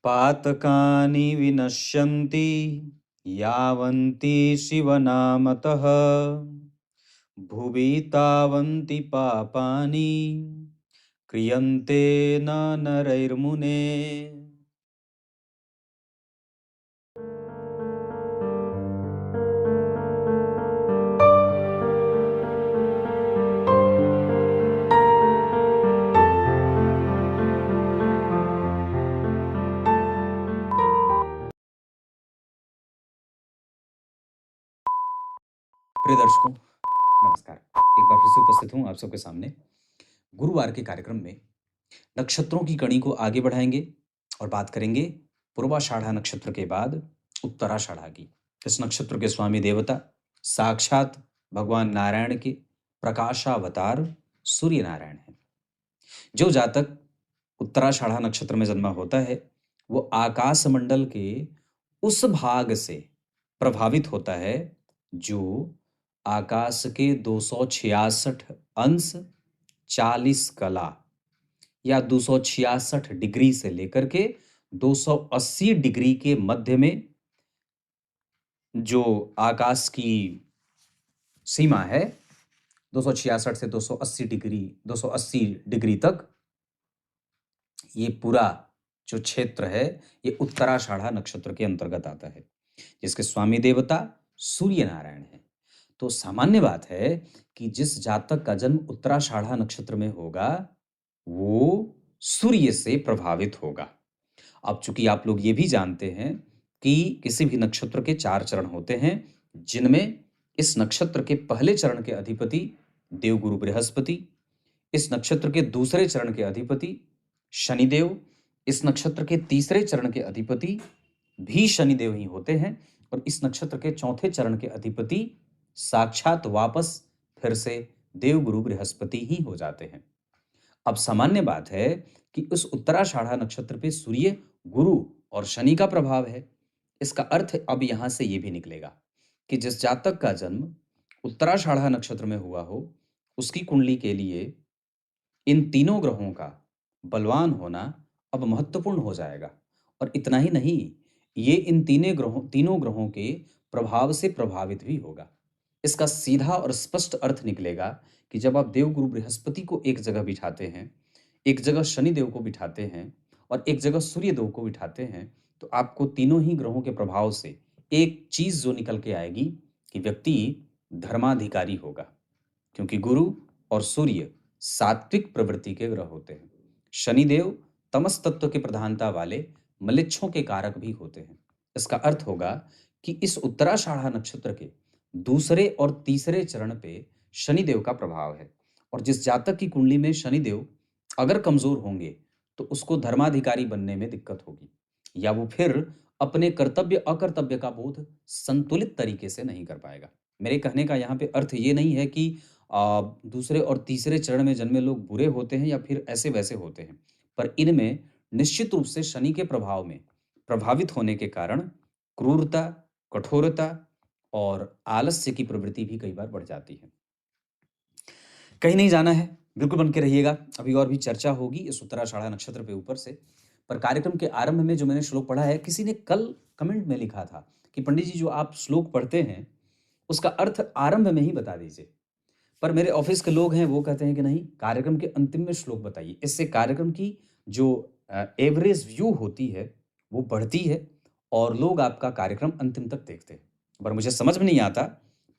पातकानि विनश्यन्ति यावन्ति शिवनामतः भुवि तावन्ति पापानि क्रियन्ते न नरैर्मुने। प्रिय दर्शकों नमस्कार, एक बार फिर से उपस्थित हूँ आप सबके सामने गुरुवार के कार्यक्रम में। नक्षत्रों की कड़ी को आगे बढ़ाएंगे और बात करेंगे पूर्वाषाढ़ा नक्षत्र के बाद उत्तराषाढ़ा की। इस नक्षत्र के स्वामी देवता साक्षात भगवान नारायण के प्रकाशावतार सूर्य नारायण हैं। जो जातक उत्तराषाढ़ा नक्षत्र में जन्मा होता है वो आकाश मंडल के उस भाग से प्रभावित होता है जो आकाश के 266 अंश 40 कला या 266 डिग्री से लेकर के 280 डिग्री के मध्य में जो आकाश की सीमा है 266 से 280 डिग्री तक, ये पूरा जो क्षेत्र है ये उत्तराषाढ़ा नक्षत्र के अंतर्गत आता है, जिसके स्वामी देवता सूर्य नारायण है। तो सामान्य बात है कि जिस जातक का जन्म उत्तराषाढ़ा नक्षत्र में होगा वो सूर्य से प्रभावित होगा। अब चूंकि आप लोग ये भी जानते हैं कि किसी भी नक्षत्र के 4 चरण होते हैं, जिनमें इस नक्षत्र के पहले चरण के अधिपति देवगुरु बृहस्पति, इस नक्षत्र के दूसरे चरण के अधिपति शनिदेव, इस नक्षत्र के तीसरे चरण के अधिपति भी शनिदेव ही होते हैं, और इस नक्षत्र के चौथे चरण के अधिपति साक्षात वापस फिर से देवगुरु बृहस्पति ही हो जाते हैं। अब सामान्य बात है कि उस उत्तराषाढ़ा नक्षत्र पे सूर्य, गुरु और शनि का प्रभाव है। इसका अर्थ अब यहां से ये भी निकलेगा कि जिस जातक का जन्म उत्तराषाढ़ा नक्षत्र में हुआ हो उसकी कुंडली के लिए इन तीनों ग्रहों का बलवान होना अब महत्वपूर्ण हो जाएगा। और इतना ही नहीं, ये इन तीनों ग्रहों के प्रभाव से प्रभावित भी होगा। इसका सीधा और स्पष्ट अर्थ निकलेगा कि जब आप देवगुरु बृहस्पति को एक जगह बिठाते हैं, एक जगह शनिदेव को बिठाते हैं और एक जगह सूर्यदेव को बिठाते हैं, तो आपको तीनों ही ग्रहों के प्रभाव से एक चीज जो निकल के आएगी कि व्यक्ति धर्माधिकारी होगा, क्योंकि गुरु और सूर्य सात्विक प्रवृत्ति के ग्रह होते हैं। शनिदेव तमस तत्व की प्रधानता वाले मलेच्छों के कारक भी होते हैं। इसका अर्थ होगा कि इस उत्तराषाढ़ा नक्षत्र के दूसरे और तीसरे चरण पे शनिदेव का प्रभाव है, और जिस जातक की कुंडली में शनिदेव अगर कमजोर होंगे तो उसको धर्माधिकारी बनने में दिक्कत होगी, या वो फिर अपने कर्तव्य अकर्तव्य का बोध संतुलित तरीके से नहीं कर पाएगा। मेरे कहने का यहाँ पे अर्थ ये नहीं है कि दूसरे और तीसरे चरण में जन्मे लोग बुरे होते हैं या फिर ऐसे वैसे होते हैं, पर इनमें निश्चित रूप से शनि के प्रभाव में प्रभावित होने के कारण क्रूरता, कठोरता और आलस्य की प्रवृत्ति भी कई बार बढ़ जाती है। कहीं नहीं जाना है, बिल्कुल बन के रहिएगा, अभी और भी चर्चा होगी इस उत्तराषाढ़ा नक्षत्र पे ऊपर से। पर कार्यक्रम के आरंभ में जो मैंने श्लोक पढ़ा है, किसी ने कल कमेंट में लिखा था कि पंडित जी जो आप श्लोक पढ़ते हैं उसका अर्थ आरंभ में ही बता दीजिए। पर मेरे ऑफिस के लोग हैं वो कहते हैं कि नहीं, कार्यक्रम के अंतिम में श्लोक बताइए, इससे कार्यक्रम की जो एवरेज व्यू होती है वो बढ़ती है और लोग आपका कार्यक्रम अंतिम तक देखते हैं। पर मुझे समझ में नहीं आता,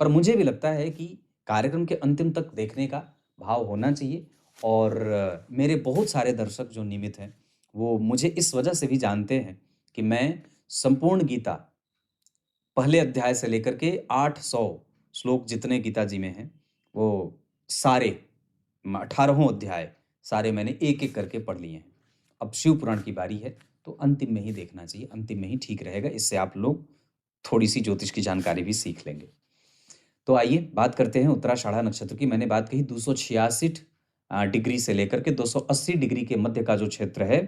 पर मुझे भी लगता है कि कार्यक्रम के अंतिम तक देखने का भाव होना चाहिए। और मेरे बहुत सारे दर्शक जो नियमित हैं वो मुझे इस वजह से भी जानते हैं कि मैं संपूर्ण गीता पहले अध्याय से लेकर के 800 श्लोक जितने गीता जी में हैं वो सारे 18 अध्याय सारे मैंने एक एक करके पढ़ लिए हैं। अब शिव पुराण की बारी है तो अंतिम में ही देखना चाहिए, अंतिम में ही ठीक रहेगा, इससे आप लोग थोड़ी सी ज्योतिष की जानकारी भी सीख लेंगे। तो आइए बात करते हैं उत्तराषाढ़ा नक्षत्र की। मैंने बात कही 266 डिग्री से लेकर के 280 डिग्री के मध्य का जो क्षेत्र है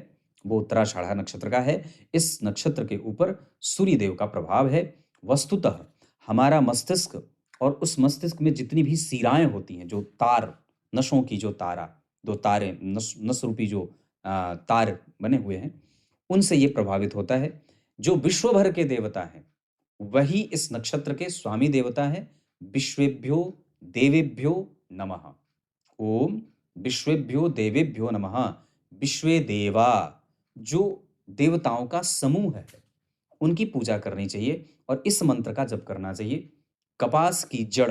वो उत्तराषाढ़ा नक्षत्र का है। इस नक्षत्र के ऊपर सूर्यदेव का प्रभाव है। वस्तुतः हमारा मस्तिष्क और उस मस्तिष्क में जितनी भी सिराएं होती हैं, जो तार, नसों की जो तारा, दो तारे, नस रूपी जो तार बने हुए हैं, उनसे ये प्रभावित होता है। जो विश्व भर के देवता हैं, वही इस नक्षत्र के स्वामी देवता हैं। विश्वेभ्यो देवेभ्यो नमः। ओम विश्वेभ्यो देवेभ्यो नमः। विश्वे देवा, जो देवताओं का समूह है, उनकी पूजा करनी चाहिए और इस मंत्र का जप करना चाहिए। कपास की जड़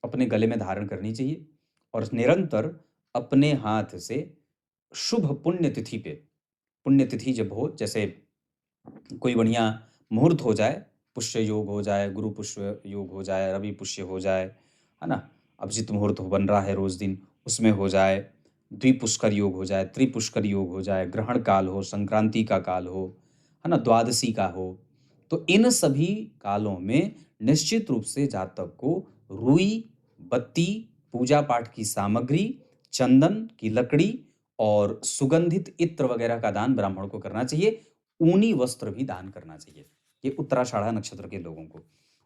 अपने गले में धारण करनी चाहिए और निरंतर अपने हाथ से शुभ पुण्य तिथि पे, पुण्य तिथि जब हो, जैसे कोई बढ़िया मुहूर्त हो जाए, पुष्य योग हो जाए, गुरु पुष्य योग हो जाए, रवि पुष्य हो जाए, है ना, अभिजित मुहूर्त बन रहा है रोज दिन, उसमें हो जाए, द्विपुष्कर योग हो जाए, त्रिपुष्कर योग हो जाए, ग्रहण काल हो, संक्रांति का काल हो, है ना, द्वादशी का हो, तो इन सभी कालों में निश्चित रूप से जातक को रुई, बत्ती, पूजा पाठ की सामग्री, चंदन की लकड़ी और सुगंधित इत्र वगैरह का दान ब्राह्मण को करना चाहिए। ऊनी वस्त्र भी दान करना चाहिए। ये उत्तराषाढ़ा नक्षत्र के लोगों को।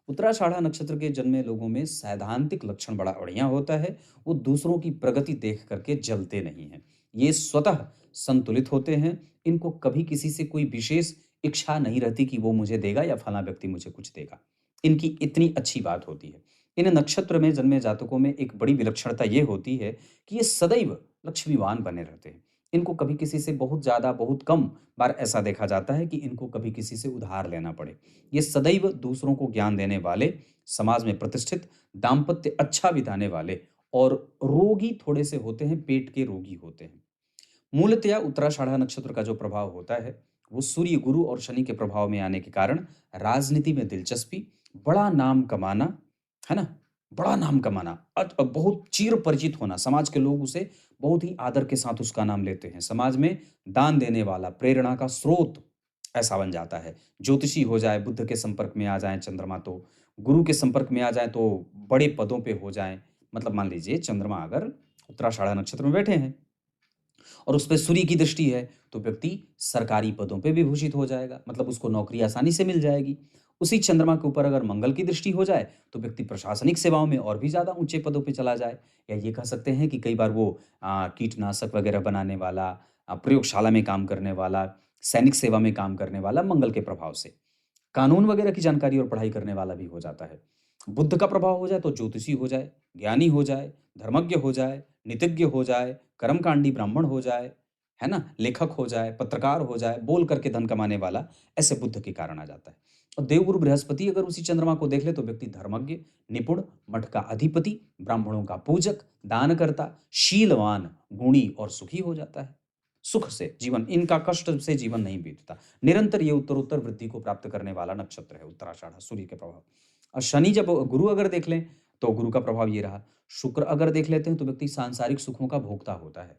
उत्तराषाढ़ा नक्षत्र के जन्मे लोगों में सैद्धांतिक लक्षण बड़ा बढ़िया होता है। वो दूसरों की प्रगति देख करके जलते नहीं हैं। ये स्वतः संतुलित होते हैं। इनको कभी किसी से कोई विशेष इच्छा नहीं रहती कि वो मुझे देगा या फला व्यक्ति मुझे कुछ देगा। इनकी इतनी अच्छी बात होती है। इन नक्षत्र में जन्मे जातकों में एक बड़ी विलक्षणता ये होती है कि ये सदैव लक्ष्मीवान बने रहते हैं। इनको कभी किसी से बहुत ज़्यादा, बहुत कम बार ऐसा देखा जाता है कि इनको कभी किसी से उधार लेना पड़े। ये सदैव दूसरों को ज्ञान देने वाले, समाज में प्रतिष्ठित, दाम्पत्य अच्छा बिताने वाले और रोगी थोड़े से होते हैं, पेट के रोगी होते हैं। मूलतया उत्तराषाढ़ा नक्षत्र का जो प्रभाव होता है, वो सूर्य, गुरु और शनि के प्रभाव में आने के कारण राजनीति में दिलचस्पी, बड़ा नाम कमाना, है ना, बड़ा नाम कमाना, बहुत चिर परिचित होना, समाज के लोग उसे बहुत ही आदर के साथ उसका नाम लेते हैं। समाज में दान देने वाला, प्रेरणा का स्रोत ऐसा बन जाता है। ज्योतिषी हो जाए, बुद्ध के संपर्क में आ जाए चंद्रमा, तो गुरु के संपर्क में आ जाए तो बड़े पदों पे हो जाए। मतलब मान लीजिए चंद्रमा अगर उत्तराषाढ़ा नक्षत्र में बैठे हैं और उस पे सूर्य की दृष्टि है, तो व्यक्ति सरकारी पदों पे विभूषित हो जाएगा, मतलब उसको नौकरी आसानी से मिल जाएगी। उसी चंद्रमा के ऊपर अगर मंगल की दृष्टि हो जाए, तो व्यक्ति प्रशासनिक सेवाओं में और भी ज़्यादा ऊंचे पदों पे चला जाए। या ये कह सकते हैं कि कई बार वो कीटनाशक वगैरह बनाने वाला, प्रयोगशाला में काम करने वाला, सैनिक सेवा में काम करने वाला मंगल के प्रभाव से, कानून वगैरह की जानकारी और पढ़ाई करने वाला भी हो जाता है। बुद्ध का प्रभाव हो जाए तो ज्योतिषी हो जाए, ज्ञानी हो जाए, धर्मज्ञ हो जाए, नीतिज्ञ हो जाए, कर्मकांडी ब्राह्मण हो जाए, है ना, लेखक हो जाए, पत्रकार हो जाए, बोल करके धन कमाने वाला, ऐसे बुद्ध के कारण आ जाता है। और देवगुरु बृहस्पति अगर उसी चंद्रमा को देख ले, तो व्यक्ति धर्मज्ञ, निपुण, मठ का अधिपति, ब्राह्मणों का पूजक, दानकर्ता, शीलवान, गुणी और सुखी हो जाता है। सुख से जीवन, इनका कष्ट से जीवन नहीं बीतता। निरंतर ये उत्तरोत्तर वृद्धि को प्राप्त करने वाला नक्षत्र है उत्तराषाढ़ा, सूर्य के प्रभाव। और शनि जब, गुरु अगर देख लें तो गुरु का प्रभाव ये रहा। शुक्र अगर देख लेते हैं तो व्यक्ति सांसारिक सुखों का भोक्ता होता है।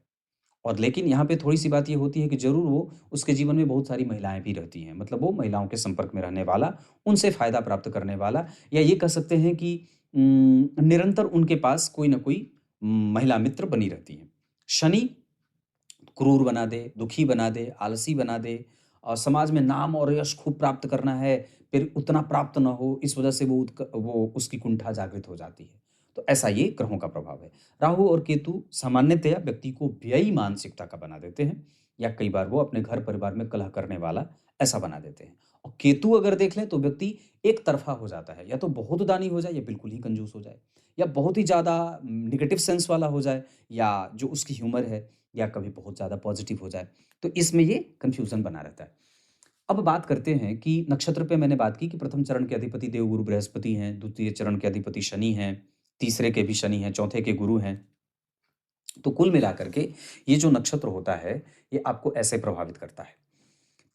और लेकिन यहाँ पे थोड़ी सी बात ये होती है कि जरूर वो, उसके जीवन में बहुत सारी महिलाएं भी रहती हैं, मतलब वो महिलाओं के संपर्क में रहने वाला, उनसे फायदा प्राप्त करने वाला, या ये कह सकते हैं कि निरंतर उनके पास कोई ना कोई महिला मित्र बनी रहती है। शनि क्रूर बना दे, दुखी बना दे, आलसी बना दे, और समाज में नाम और यश खूब प्राप्त करना है, फिर उतना प्राप्त ना हो, इस वजह से वो उसकी कुंठा जागृत हो जाती है। तो ऐसा ये ग्रहों का प्रभाव है। राहु और केतु सामान्यतया व्यक्ति को व्ययी मानसिकता का बना देते हैं, या कई बार वो अपने घर परिवार में कलह करने वाला ऐसा बना देते हैं। और केतु अगर देख लें तो व्यक्ति एक तरफा हो जाता है, या तो बहुत दानी हो जाए या बिल्कुल ही कंजूस हो जाए, या बहुत ही ज़्यादा निगेटिव सेंस वाला हो जाए, या जो उसकी ह्यूमर है, या कभी बहुत ज़्यादा पॉजिटिव हो जाए। तो इसमें ये कन्फ्यूज़न बना रहता है। अब बात करते हैं कि नक्षत्र पे मैंने बात की कि प्रथम चरण के अधिपति देवगुरु बृहस्पति हैं, द्वितीय चरण के अधिपति शनि हैं, तीसरे के भी शनि हैं, चौथे के गुरु हैं। तो कुल मिलाकर के ये जो नक्षत्र होता है, ये आपको ऐसे प्रभावित करता है।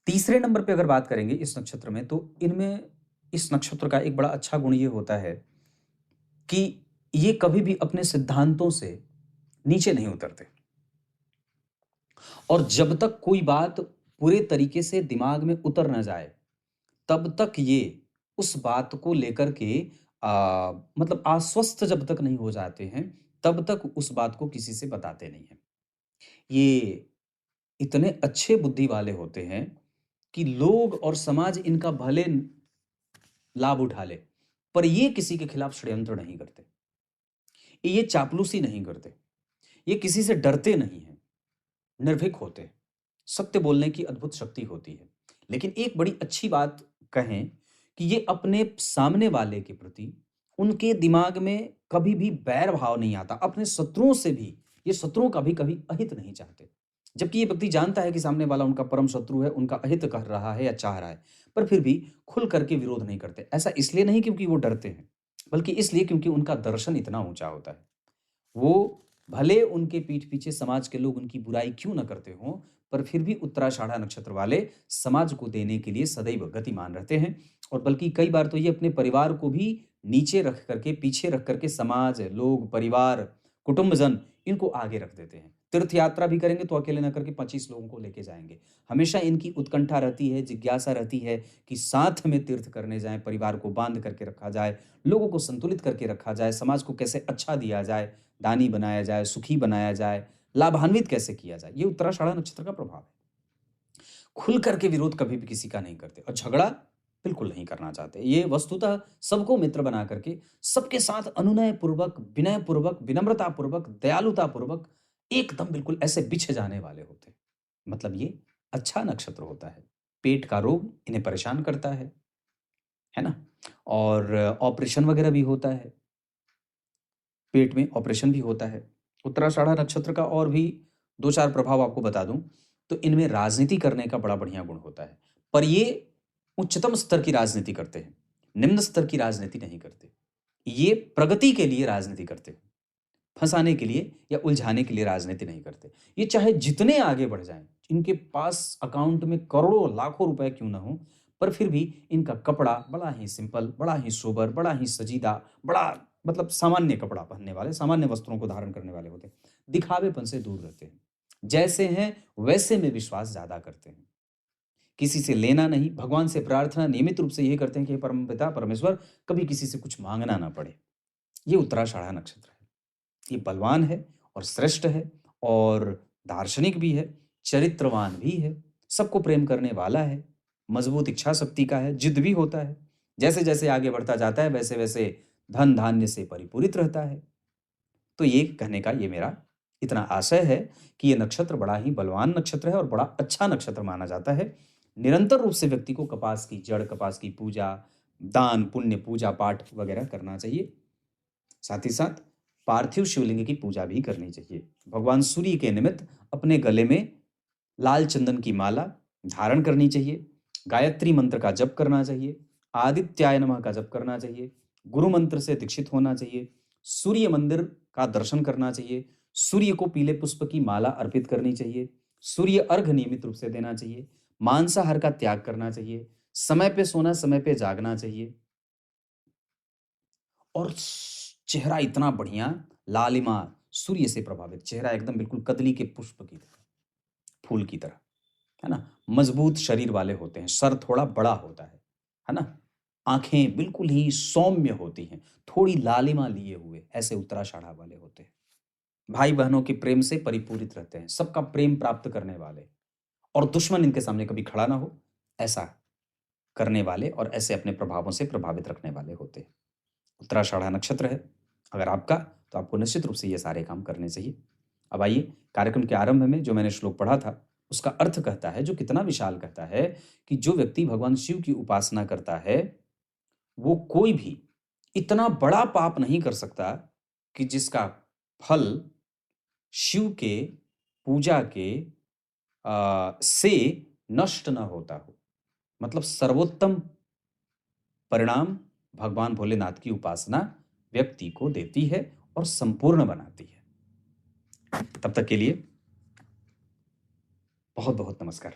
तीसरे नंबर पे अगर बात करेंगे इस नक्षत्र में, तो इनमें, इस नक्षत्र का एक बड़ा अच्छा गुण ये होता है कि ये कभी भी अपने सिद्धांतों से नीचे नहीं उतरते। और जब तक कोई बात पूरे तरीके से दिमाग में उतर ना जाए, तब तक ये उस बात को लेकर के मतलब आश्वस्त जब तक नहीं हो जाते हैं, तब तक उस बात को किसी से बताते नहीं हैं। ये इतने अच्छे बुद्धि वाले होते हैं कि लोग और समाज इनका भले लाभ उठा ले, पर ये किसी के खिलाफ षड्यंत्र नहीं करते, ये चापलूसी नहीं करते, ये किसी से डरते नहीं हैं, निर्भीक होते हैं। सत्य बोलने की अद्भुत शक्ति होती है। लेकिन एक बड़ी अच्छी बात कहें कि ये अपने सामने वाले के प्रति उनके दिमाग में कभी भी बैर भाव नहीं आता। अपने शत्रुओं से भी ये शत्रुओं का भी कभी अहित नहीं चाहते। जबकि ये व्यक्ति जानता है कि सामने वाला उनका परम शत्रु है, उनका अहित कर रहा है या चाह रहा है, पर फिर भी खुल करके विरोध नहीं करते। ऐसा इसलिए नहीं क्योंकि वो डरते हैं, बल्कि इसलिए क्योंकि उनका दर्शन इतना ऊंचा होता है। वो भले उनके पीठ पीछे समाज के लोग उनकी बुराई क्यों न करते हों, पर फिर भी उत्तराषाढ़ा नक्षत्र वाले समाज को देने के लिए सदैव गतिमान रहते हैं। और बल्कि कई बार तो ये अपने परिवार को भी नीचे रख करके, पीछे रख करके समाज, लोग, परिवार, कुटुंबजन इनको आगे रख देते हैं। तीर्थ यात्रा भी करेंगे तो अकेले न करके 25 लोगों को लेके जाएंगे। हमेशा इनकी उत्कंठा रहती है, जिज्ञासा रहती है कि साथ में तीर्थ करने जाएं, परिवार को बांध करके रखा जाए, लोगों को संतुलित करके रखा जाए, समाज को कैसे अच्छा दिया जाए, दानी बनाया जाए, सुखी बनाया जाए, लाभान्वित कैसे किया जाए। ये उत्तराषाढ़ा नक्षत्र का प्रभाव है। खुल करके विरोध कभी भी किसी का नहीं करते और झगड़ा बिल्कुल नहीं करना चाहते। ये वस्तुतः सबको मित्र बना करके सबके साथ अनुनय पूर्वक, विनय पूर्वक, विनम्रता पूर्वक, दयालुता पूर्वक एकदम बिल्कुल ऐसे बिछ जाने वाले होते हैं। मतलब ये अच्छा नक्षत्र होता है। पेट का रोग इन्हें परेशान करता है ना? और ऑपरेशन वगैरह भी होता है। पेट में ऑपरेशन भी होता है। उत्तराषाढ़ा नक्षत्र का और भी 2-4 प्रभाव आपको बता दूं तो इनमें राजनीति करने का बड़ा बढ़िया गुण होता है। पर ये उच्चतम स्तर की राजनीति करते हैं, निम्न स्तर की राजनीति नहीं करते। ये प्रगति के लिए राजनीति करते हैं, फंसाने के लिए या उलझाने के लिए राजनीति नहीं करते। ये चाहे जितने आगे बढ़ जाएं, इनके पास अकाउंट में करोड़ों लाखों रुपए क्यों ना हो, पर फिर भी इनका कपड़ा बड़ा ही सिंपल, बड़ा ही सोबर, बड़ा ही सजीदा, बड़ा मतलब सामान्य कपड़ा पहनने वाले, सामान्य वस्त्रों को धारण करने वाले होते हैं। दिखावेपन से दूर रहते हैं। जैसे हैं वैसे में विश्वास ज्यादा करते हैं। किसी से लेना नहीं, भगवान से प्रार्थना नियमित रूप से यही करते हैं कि हे परमपिता परमेश्वर, कभी किसी से कुछ मांगना ना पड़े। ये उत्तराषाढ़ा नक्षत्र है। ये बलवान है और श्रेष्ठ है और दार्शनिक भी है, चरित्रवान भी है, सबको प्रेम करने वाला है, मजबूत इच्छा शक्ति का है, जिद भी होता है। जैसे जैसे आगे बढ़ता जाता है वैसे वैसे धन धान्य से परिपूरित रहता है। तो ये कहने का ये मेरा इतना आशय है कि ये नक्षत्र बड़ा ही बलवान नक्षत्र है और बड़ा अच्छा नक्षत्र माना जाता है। निरंतर रूप से व्यक्ति को कपास की जड़, कपास की पूजा, दान पुण्य, पूजा पाठ वगैरह करना चाहिए। साथ ही साथ पार्थिव शिवलिंग की पूजा भी करनी चाहिए। भगवान सूर्य के निमित्त अपने गले में लाल चंदन की माला धारण करनी चाहिए। गायत्री मंत्र का जप करना चाहिए। आदित्याय नमः का जप करना चाहिए। गुरु मंत्र से दीक्षित होना चाहिए। सूर्य मंदिर का दर्शन करना चाहिए। सूर्य को पीले पुष्प की माला अर्पित करनी चाहिए। सूर्य अर्घ नियमित रूप से देना चाहिए। मांसाहार का त्याग करना चाहिए। समय पे सोना, समय पे जागना चाहिए। और चेहरा इतना बढ़िया, लालिमा, सूर्य से प्रभावित चेहरा, एकदम बिल्कुल कदली के पुष्प की तरह, फूल की तरह, है ना? मजबूत शरीर वाले होते हैं, सर थोड़ा बड़ा होता है ना? आंखें बिल्कुल ही सौम्य होती हैं, थोड़ी लालिमा लिए हुए, ऐसे उत्तराषाढ़ा वाले होते हैं। भाई बहनों के प्रेम से परिपूरित रहते हैं, सबका प्रेम प्राप्त करने वाले, और दुश्मन इनके सामने कभी खड़ा ना हो, ऐसा करने वाले और ऐसे अपने प्रभावों से प्रभावित रखने वाले होते हैं। उत्तराषाढ़ा नक्षत्र है अगर आपका, तो आपको निश्चित रूप से ये सारे काम करने चाहिए। अब आइए, कार्यक्रम के आरंभ में जो मैंने श्लोक पढ़ा था उसका अर्थ कहता है, जो कितना विशाल कहता है कि जो व्यक्ति भगवान शिव की उपासना करता है वो कोई भी इतना बड़ा पाप नहीं कर सकता कि जिसका फल शिव के पूजा के से नष्ट न होता हो। मतलब सर्वोत्तम परिणाम भगवान भोलेनाथ की उपासना व्यक्ति को देती है और संपूर्ण बनाती है। तब तक के लिए बहुत बहुत नमस्कार।